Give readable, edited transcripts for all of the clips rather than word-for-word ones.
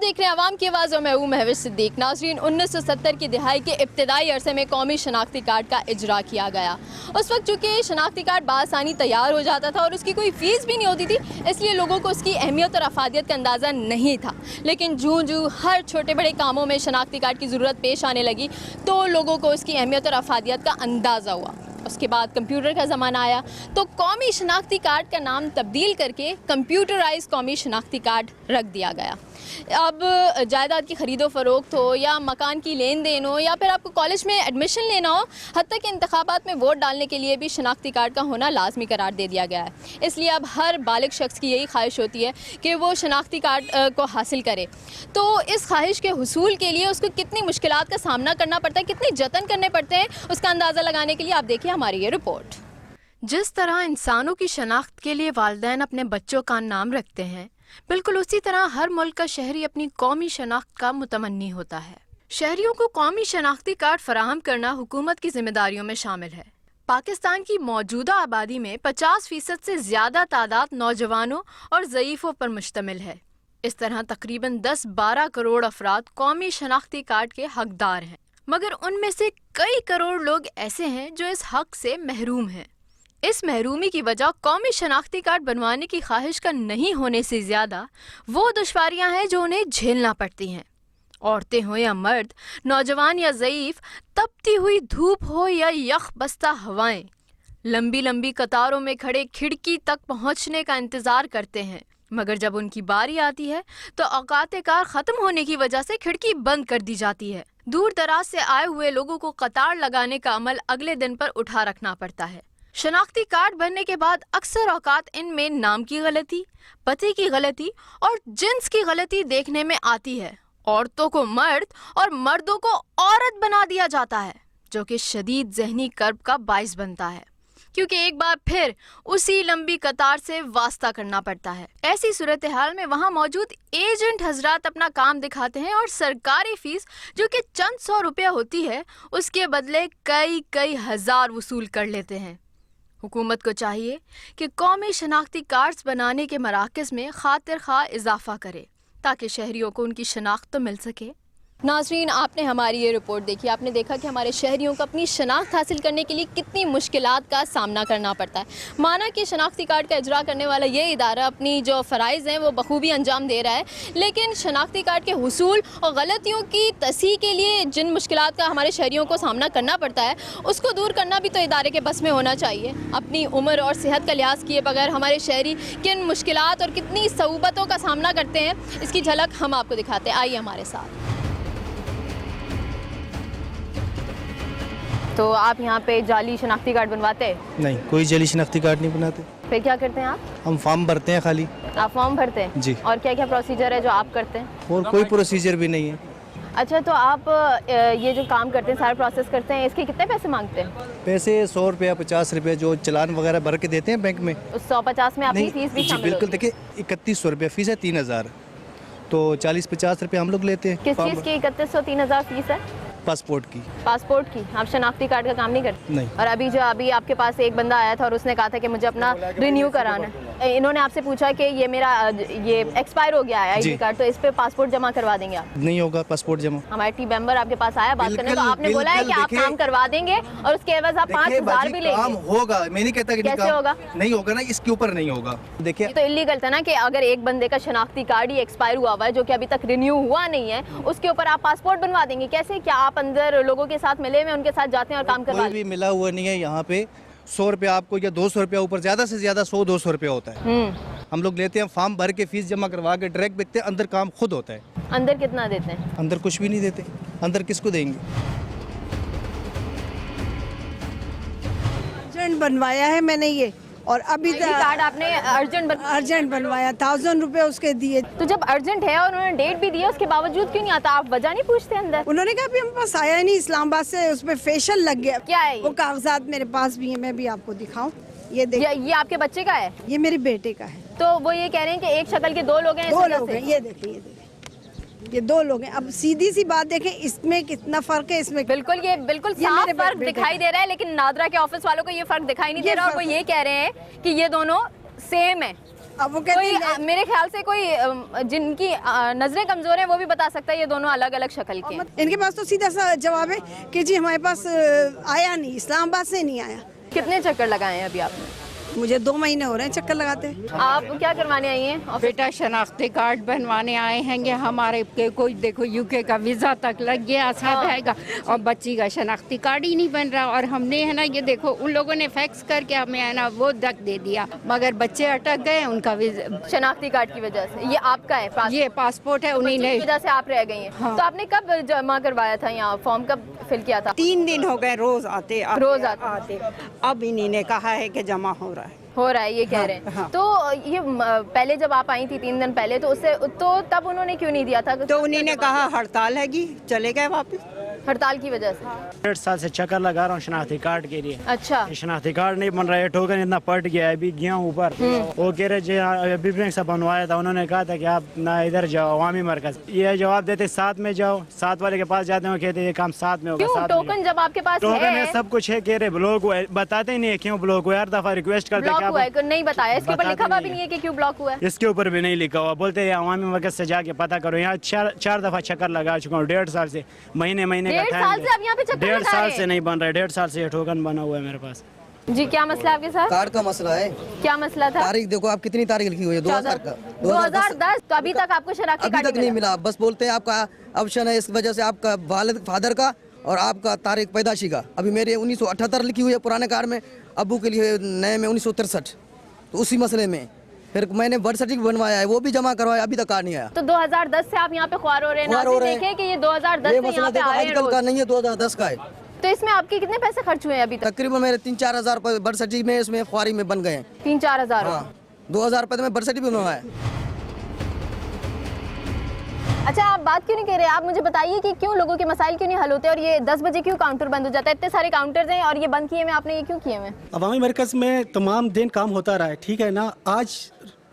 देख रहे हैं अवाम की आवाज़ और मैं हूं महविश सिद्दीक। नाज़रीन, 1970 की दिहाई के इब्तिदाई अरसे में कौमी शनाख्ती कार्ड का इजरा किया गया। उस वक्त चूँकि शनाख्ती कार्ड बासानी तैयार हो जाता था और उसकी कोई फ़ीस भी नहीं होती थी, इसलिए लोगों को उसकी अहमियत और अफादियत का अंदाज़ा नहीं था। लेकिन जूँ जूँ हर छोटे बड़े कामों में शनाख्ती कार्ड की ज़रूरत पेश आने लगी तो लोगों को उसकी अहमियत और अफादियत का अंदाज़ा हुआ। उसके बाद कंप्यूटर का ज़माना आया तो कौमी शनाख्ती कार्ड का नाम तब्दील करके कंप्यूटराइज कौमी शनाख्ती कार्ड रख दिया गया। अब जायदाद की ख़रीदो फ़रोख्त हो या मकान की लेन देन हो या फिर आपको कॉलेज में एडमिशन लेना हो, हत्ता कि इंतखाबात में वोट डालने के लिए भी शनाख्ती कार्ड का होना लाजमी करार दे दिया गया है। इसलिए अब हर बालिग शख्स की यही ख्वाहिश होती है कि वो शनाख्ती कार्ड को हासिल करे। तो इस ख्वाहिश के हुसूल के लिए उसको कितनी मुश्किलात का सामना करना पड़ता है, कितने जतन करने पड़ते हैं, उसका अंदाज़ा लगाने के लिए आप देखिए हमारी ये रिपोर्ट। जिस तरह इंसानों की शनाख्त के लिए वालिदैन अपने बच्चों का नाम रखते हैं, बिल्कुल उसी तरह हर मुल्क का शहरी अपनी कौमी शनाख्त का मुतमन्नी होता है। शहरियों को कौमी शनाख्ती कार्ड फराहम करना हुकूमत की जिम्मेदारियों में शामिल है। पाकिस्तान की मौजूदा आबादी में 50% से ज़्यादा तादाद नौजवानों और ज़ईफ़ों पर मुश्तमिल है। इस तरह तकरीबन 10-12 करोड़ अफराद कौमी शनाख्ती कार्ड के हकदार हैं, मगर उनमें से कई करोड़ लोग ऐसे हैं जो इस हक से महरूम हैं। इस महरूमी की वजह कौमी शनाख्ती कार्ड बनवाने की ख्वाहिश का नहीं होने से ज़्यादा वो दुश्वारियां हैं जो उन्हें झेलना पड़ती हैं। औरतें हो या मर्द, नौजवान या ज़ईफ़, तपती हुई धूप हो या यख बस्ता हवाएं, लंबी लंबी कतारों में खड़े खिड़की तक पहुंचने का इंतज़ार करते हैं, मगर जब उनकी बारी आती है तो औकात कार ख़त्म होने की वजह से खिड़की बंद कर दी जाती है। दूर दराज से आए हुए लोगों को कतार लगाने का अमल अगले दिन पर उठा रखना पड़ता है। शनाख्ती कार्ड बनने के बाद अक्सर औकात इनमें नाम की गलती, पते की गलती और जिन्स की गलती देखने में आती है। औरतों को मर्द और मर्दों को औरत बना दिया जाता है, जो कि शदीद ज़हनी कर्ब का बाइस बनता है, क्योंकि एक बार फिर उसी लंबी कतार से वास्ता करना पड़ता है। ऐसी सूरत हाल में वहाँ मौजूद एजेंट हजरात अपना काम दिखाते हैं और सरकारी फीस जो कि चंद 100 रुपया होती है, उसके बदले कई हज़ार वसूल कर लेते हैं। हुकूमत को चाहिए कि कौमी शनाख्ती कार्ड्स बनाने के मराकज़ में खातिर खा इजाफा करे ताकि शहरियों को उनकी शनाख्त तो मिल सके। नाज़रीन, आपने हमारी ये रिपोर्ट देखी, आपने देखा कि हमारे शहरियों को अपनी शनाख्त हासिल करने के लिए कितनी मुश्किलात का सामना करना पड़ता है। माना कि शनाख्ती कार्ड का इजरा करने वाला ये इदारा अपनी जो फ़राइज़ हैं वो बखूबी अंजाम दे रहा है, लेकिन शनाख्ती कार्ड के हुसूल और गलतियों की तस्हीह के लिए जिन मुश्किलात का हमारे शहरियों को सामना करना पड़ता है, उसको दूर करना भी तो इदारे के बस में होना चाहिए। अपनी उम्र और सेहत का लिहाज किए बगैर हमारे शहरी किन मुश्किलात और कितनी सऊबतों का सामना करते हैं, इसकी झलक हम आपको दिखाते हैं। आइए हमारे साथ। तो आप यहाँ पे जाली शनाख्ती कार्ड बनवाते हैं? नहीं, कोई जाली शनाख्ती कार्ड नहीं बनाते। फिर क्या करते हैं आप? हम फॉर्म भरते हैं खाली। आप फॉर्म भरते हैं जी। और क्या क्या प्रोसीजर है जो आप करते हैं? और कोई प्रोसीजर भी नहीं है। अच्छा, तो आप ये जो काम करते हैं, सारा प्रोसेस करते हैं, इसके कितने पैसे मांगते हैं? पैसे 100 रुपया 50 रुपया जो चलान वगैरह भर के देते हैं बैंक में। उस 150 में आपकी फीस भी शामिल बिल्कुल। देखिए 3100 रुपया फीस है, 3000, तो 40-50 रुपया हम लोग लेते हैं। किस चीज़ की 3100 3000 फीस है? पासपोर्ट की। पासपोर्ट की? आप शनाख्ती कार्ड का काम नहीं करते? नहीं। और अभी आपके पास एक बंदा आया था और उसने कहा था कि मुझे अपना रिन्यू कराना है। इन्होंने आपसे पूछा कि ये मेरा ये एक्सपायर हो गया है आईडी कार्ड, तो इस पे पासपोर्ट जमा करवा देंगे आप? नहीं होगा पासपोर्ट जमा। हमारे टीम मेंबर आपके पास आया बात करने, तो आपने बोला है कि आप काम करवा देंगे और उसके एवज आप 5000 भी लेंगे। काम होगा, मैं नहीं कहता कि कैसे होगा? नहीं होगा ना, इसके ऊपर नहीं होगा। देखिए तो इलीगल था ना कि अगर एक बंदे का शनाख्ती कार्ड ही एक्सपायर हुआ है जो कि अभी तक रिन्यू हुआ नहीं है, उसके ऊपर आप पासपोर्ट बनवा देंगे? कैसे? क्या आप अंदर लोगों के साथ मिले हुए, उनके साथ जाते हैं और काम करवा? कोई भी मिला हुआ नहीं है यहाँ पे। 100 रुपया आपको या 200 रुपया ऊपर, ज्यादा से ज्यादा 100-200 रुपया होता है। हम लोग लेते हैं, फॉर्म भर के फीस जमा करवा के डायरेक्ट बिकते हैं, अंदर काम खुद होता है। अंदर कितना देते हैं? अंदर कुछ भी नहीं देते। अंदर किसको देंगे? अर्जेंट बनवाया है मैंने ये, और अभी कार्ड आपने अर्जेंट बनवाया, 1000 रुपए उसके दिए। तो जब अर्जेंट है और उन्होंने डेट भी दी है, उसके बावजूद क्यों नहीं आता? आप वजह नहीं पूछते अंदर? उन्होंने कहा अभी हमारे पास आया नहीं, इस्लामाबाद से उस पे फेशियल लग गया। क्या है ये? वो कागजात मेरे पास भी है, मैं भी आपको दिखाऊं। ये देखिए, ये आपके बच्चे का है? ये मेरे बेटे का है। तो वो ये कह रहे हैं कि एक शक्ल के दो लोग हैं? दो लोग हैं, ये देखिए, ये 2 लोग हैं। अब सीधी सी बात देखें, इसमें कितना फर्क है, इसमें बिल्कुल साफ फर्क दिखाई दे रहा है, लेकिन नादरा के ऑफिस वालों को ये फर्क दिखाई नहीं दे रहा और वो ये कह रहे हैं कि ये दोनों सेम है। अब वो कहते हैं कोई मेरे ख्याल से कोई जिनकी नजरें कमजोर हैं वो भी बता सकता है ये दोनों अलग अलग शक्ल के हैं। इनके पास तो सीधा सा जवाब है कि जी हमारे पास आया नहीं, इस्लामाबाद से नहीं आया। कितने चक्कर लगाए हैं अभी आपने? मुझे 2 महीने हो रहे हैं चक्कर लगाते। आप क्या करवाने आई हैं? बेटा शनाख्ती कार्ड बनवाने आए हैं, हमारे के कोई देखो यूके का वीज़ा तक लग गया सब हैगा और बच्ची का शनाख्ती कार्ड ही नहीं बन रहा। और हमने है ना ये देखो उन लोगों ने फैक्स करके हमें है ना वो तक दे दिया, मगर बच्चे अटक गए उनका वीज़ा शनाख्ती कार्ड की वजह से। ये आपका है ये पासपोर्ट है उन्हीं ने। वजह से आप रह गई हैं। हाँ। तो आपने कब जमा करवाया था यहाँ फॉर्म, कब फिल किया था? 3 दिन हो गए रोज आते रोज आते। अब इन्हीं ने कहा है कि जमा हो रहा है। हो रहा है ये कह रहे हैं। हाँ। तो ये पहले जब आप आई थी 3 दिन पहले तो उससे तो तब उन्होंने क्यों नहीं दिया था? तो उन्हीं ने कहा हड़ताल हैगी, चले गए वापस। हड़ताल की वजह से। 1.5 साल से चक्कर लगा रहा हूँ शनाख्ती कार्ड के लिए। अच्छा। ये शनाख्ती कार्ड नहीं बन रहा है, टोकन इतना पट गया है, अभी गया हूँ ऊपर। वो कह रहे जो अभी बैंक से बनवाया था उन्होंने कहा था कि आप ना इधर जाओ अवामी मरकज, ये जवाब देते साथ में जाओ, साथ वाले के पास जाते हो कहते ये काम साथ में होगा। क्यों? साथ में टोकन जब आपके पास टोकन है है सब कुछ है, कह रहे ब्लॉक हुआ है, बताते ही नहीं है क्यों ब्लॉक हुआ है। हर दफा रिक्वेस्ट करते ब्लॉक हुआ है, क्या नहीं बताया। इसके ऊपर बताते लिखा हुआ भी नहीं नहीं है कि क्यों ब्लॉक हुआ है। इसके ऊपर भी नहीं लिखा हुआ, बोलते हैं अवामी मरकज से जाके पता करो। यहाँ 4 दफा चक्कर लगा चुका हूँ 1.5 साल से, महीने का 1.5 साल से आप यहाँ पे चक्कर 1.5 लगा साल रहे से हैं? नहीं बन रहा है, 1.5 साल से ये टोकन बना हुआ है मेरे पास। जी क्या मसला है आपके साथ? कार्ड का मसला है। क्या मसला था? तारीख देखो आप कितनी तारीख लिखी हुई है 2000 का 2010। तो अभी तक आपको शनाख्ती अभी कार्ड तक नहीं मिला। बस बोलते हैं आपका ऑप्शन है, इस वजह से आपका फादर का और आपका तारीख पैदाशी का। अभी मेरे 1978 लिखी हुई है पुराने कार्ड में, अब्बू के लिए नए में 1963। तो उसी मसले में फिर मैंने बर्थ सर्टिफिकेट बनवाया है, वो भी जमा करवाया, अभी तक कार्ड नहीं आया। तो 2010 से आप यहाँ पे ख्वार हो रहे हैं। ख्वार हो रहे हैं। देखें कि ये 2010 ये से मसला यहाँ पे देखो आ रहे हैं आजकल का रोज। नहीं है, 2010 का है। तो इसमें आपके कितने पैसे खर्च हुए हैं अभी तक? तकरीबन मेरे 3-4 हजार बर्थ सर्टिफिकेट में इसमें ख्वारी में बन गए हैं। 3-4 हजार। हाँ 2000 रुपये में बर्थ सर्टिफिकेट बनवाया है। अच्छा आप बात क्यों नहीं कह रहे? आप मुझे बताइए कि क्यों लोगों के मसाइल क्यों नहीं हल होते और ये 10 बजे क्यों काउंटर बंद हो जाता है? इतने सारे काउंटर्स हैं और ये बंद किए हुए आपने, ये क्यों किए हुए? अवामी मरकज़ में तमाम दिन काम होता रहा है, ठीक है ना। आज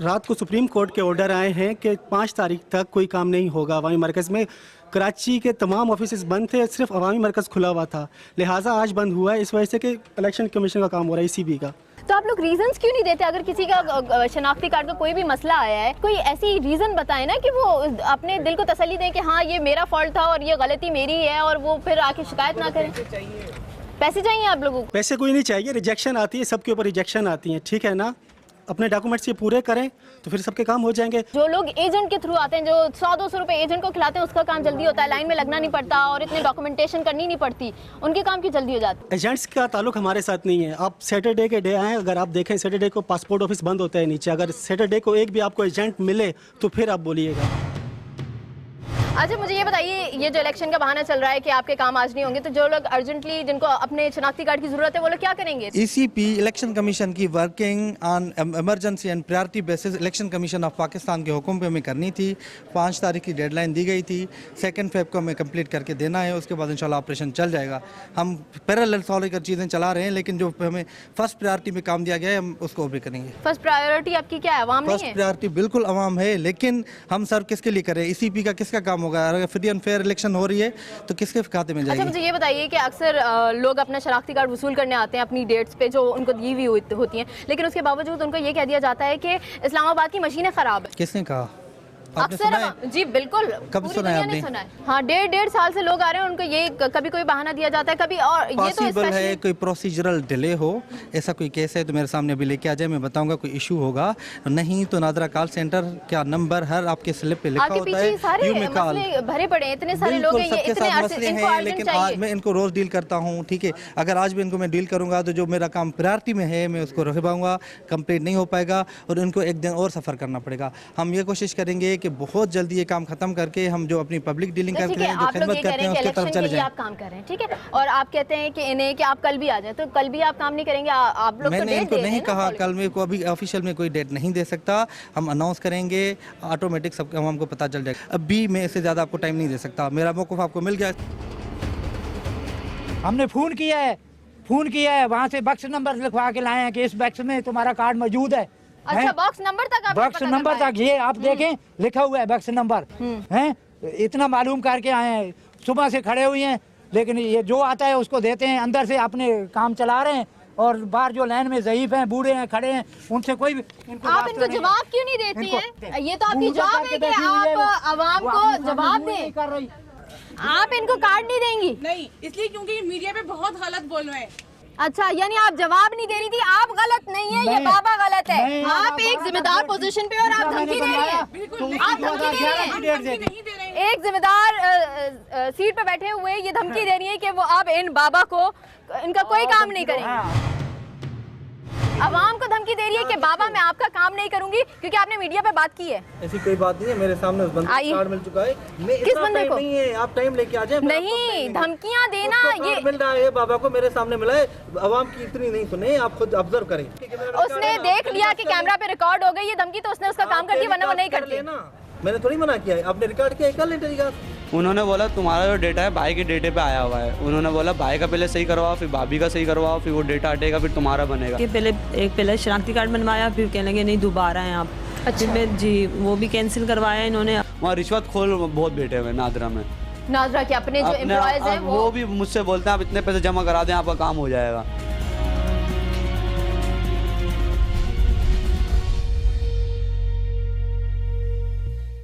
रात को सुप्रीम कोर्ट के ऑर्डर आए हैं कि 5 तारीख तक कोई काम नहीं होगा अवामी मरकज़ में। कराची के तमाम ऑफिस बंद थे, सिर्फ अवामी मरकज़ खुला हुआ था, लिहाजा आज बंद हुआ है इस वजह से कि इलेक्शन कमीशन का काम हो रहा है, ECB का। तो आप लोग रीजंस क्यों नहीं देते? अगर किसी का शनाख्ती कार्ड का कोई भी मसला आया है, कोई ऐसी रीजन बताए ना कि वो अपने दिल को तसल्ली दे कि हाँ ये मेरा फॉल्ट था और ये गलती मेरी है, और वो फिर आके शिकायत ना करें। पैसे चाहिए आप लोगों को? पैसे कोई नहीं चाहिए, रिजेक्शन आती है, सबके ऊपर रिजेक्शन आती है, ठीक है ना। अपने डॉक्यूमेंट्स ये पूरे करें तो फिर सबके काम हो जाएंगे। जो लोग एजेंट के थ्रू आते हैं, जो 100-200 रुपए एजेंट को खिलाते हैं, उसका काम जल्दी होता है, लाइन में लगना नहीं पड़ता और इतने डॉक्यूमेंटेशन करनी नहीं पड़ती, उनके काम क्यों जल्दी हो जाते? एजेंट्स का ताल्लुक हमारे साथ नहीं है। आप सैटरडे के डे आएँ, अगर आप देखें सैटरडे को पासपोर्ट ऑफिस बंद होता है नीचे, अगर सैटरडे को एक भी आपको एजेंट मिले तो फिर आप बोलिएगा। अच्छा मुझे ये बताइए, ये जो इलेक्शन का बहाना चल रहा है कि आपके काम आज नहीं होंगे, तो जो लोग अर्जेंटली जिनको अपने शनाख्ती कार्ड की जरूरत है वो लोग क्या करेंगे? ECP इलेक्शन कमीशन की working on emergency and priority basis election commission of Pakistan के हुक्म पे हमें करनी थी। 5 तारीख की डेडलाइन दी गई थी, 2 फेब को हमें कंप्लीट करके देना है, उसके बाद इंशाल्लाह ऑपरेशन चल जाएगा। हम पैरेलल सॉल्व कर चीज़ें चला रहे हैं, लेकिन जो हमें फर्स्ट प्रायोरिटी में काम दिया गया है हम उसको भी करेंगे। फर्स्ट प्रायोरिटी आपकी क्या है? आवाम नहीं फर्स्ट है? प्रायोरिटी बिल्कुल अवाम है, लेकिन हम सर्व किसके लिए करें? ECP का किसका काम होगा? अगर फ्री एंड फेयर इलेक्शन हो रही है तो किसके खाते में अच्छा जाएगी? मुझे ये बताइए कि अक्सर लोग अपना शनाख्ती कार्ड वसूल करने आते हैं अपनी डेट्स पे जो उनको दी हुई होती हैं, लेकिन उसके बावजूद उनको ये कह दिया जाता है कि इस्लामाबाद की मशीनें खराब है। किसने कहा? आपने सुना है? अक्सर जी बिल्कुल। कब पूरी सुना है दुनिया ने आपने? सुना है। हाँ 1.5 साल से लोग आ रहे हैं, उनको ये कभी कोई बहाना दिया जाता है, कभी और ये तो पॉसिबल है especially- कोई प्रोसीजरल डिले हो, ऐसा कोई केस है तो मेरे सामने अभी लेके आ जाए, मैं बताऊंगा कोई इशू होगा। नहीं तो नादरा कॉल सेंटर क्या नंबर हर आपके स्लिप पे लिखा आपके होता पीछे है, सारे यू में कॉल। मसले भरे पड़े हैं, इतने सारे लोग बिल्कुल हैं, ये सबके इतने साथ मसले इनको हैं, अर्जेंट लेकिन आज चाहिए। मैं इनको रोज डील करता हूँ, ठीक है। अगर आज भी इनको मैं डील करूंगा तो जो मेरा काम प्रायोरिटी में है मैं उसको रख पाऊंगा, कंप्लीट नहीं हो पाएगा और इनको एक दिन और सफ़र करना पड़ेगा। हम ये कोशिश करेंगे कि बहुत जल्दी ये काम खत्म करके हम जो अपनी पब्लिक डीलिंग ठीक करते है, हैं, जो आप लोग खिदमत ये कह करते रहे हैं हैं कि उसकी तरफ इलेक्शन चले के लिए जाएं। आप काम कर रहे हैं, ठीक है, और आप कहते हैं कि इन्हें कि आप कल भी आ जाएं, तो कल भी आप काम नहीं करेंगे? आप लोग तो मैंने डेट इनको दे रहे नहीं हैं ना कहा follow- कल में को अभी ऑफिशियल में कोई डेट नहीं दे सकता, हम अनाउंस करेंगे, ऑटोमेटिक सब हमको पता चल जाएगा। अभी मैं इससे ज़्यादा आपको टाइम नहीं दे सकता, मेरा मौक़िफ़ आपको मिल गया। हमने फ़ोन किया है वहाँ से बक्स नंबर लिखवा के लाए हैं कि इस बक्स में तुम्हारा कार्ड मौजूद है। अच्छा बॉक्स नंबर तक आपने बक्स पता नंबर करवाया? तक ये आप देखें लिखा हुआ है बक्स नंबर हैं, इतना मालूम करके आए हैं, सुबह से खड़े हुए हैं, लेकिन ये जो आता है उसको देते हैं, अंदर से अपने काम चला रहे हैं, और बाहर जो लाइन में ज़ईफ हैं, बूढ़े हैं, खड़े हैं, उनसे कोई भी आप इनको जवाब क्यों नहीं देती हैं? ये तो आपकी जॉब है कि आप आवाम को जवाब दें। कर रही। आप इनको कार्ड नहीं देंगी? नहीं, इसलिए क्योंकि ये मीडिया पे बहुत गलत बोल रहे हैं। अच्छा, यानी आप जवाब नहीं दे रही थी। आप गलत नहीं है, ये बाबा गलत है। आप एक जिम्मेदार पोजीशन पे और आप धमकी दे रही है। आप धमकी दे रही है। एक जिम्मेदार सीट पे बैठे हुए ये धमकी दे रही है कि वो आप इन बाबा को इनका कोई काम नहीं करेंगे। अवाम को धमकी दे रही है कि बाबा मैं आपका काम नहीं करूंगी क्योंकि आपने मीडिया पे बात की है। ऐसी कोई बात नहीं है, मेरे सामने उस बंदे को कार्ड मिल चुका है। किस बंदे को? नहीं है, आप टाइम लेके आ जाए। नहीं, धमकियां देना ये मिल रहा है बाबा को, मेरे सामने मिला है। अवाम की इतनी नहीं सुने, आप खुद ऑब्जर्व करें। उसने देख लिया कि कैमरा पे रिकॉर्ड हो गई ये धमकी, तो उसने उसका काम कर दिया, वरना वो नहीं करती। मैंने थोड़ी मना किया है, आपने रिकॉर्ड किया, कर लें टेलीकास्ट। उन्होंने बोला तुम्हारा जो डेटा है भाई के डेटे पे आया हुआ है। उन्होंने बोला भाई का पहले सही करवाओ, फिर भाभी का सही करवाओ, फिर वो डेटा हटेगा, फिर तुम्हारा बनेगा। कि पहले शनाख्ती कार्ड बनवाया, फिर कहने लगे नहीं दोबारा हैं आप। अच्छा में जी वो भी कैंसिल करवाया इन्होंने। वहाँ रिश्वत खोल बहुत बैठे हुए नादरा में। नादरा के अपने जो एम्प्लॉयज हैं वो भी मुझसे बोलते हैं आप इतने पैसे जमा करा दें आपका काम हो जाएगा।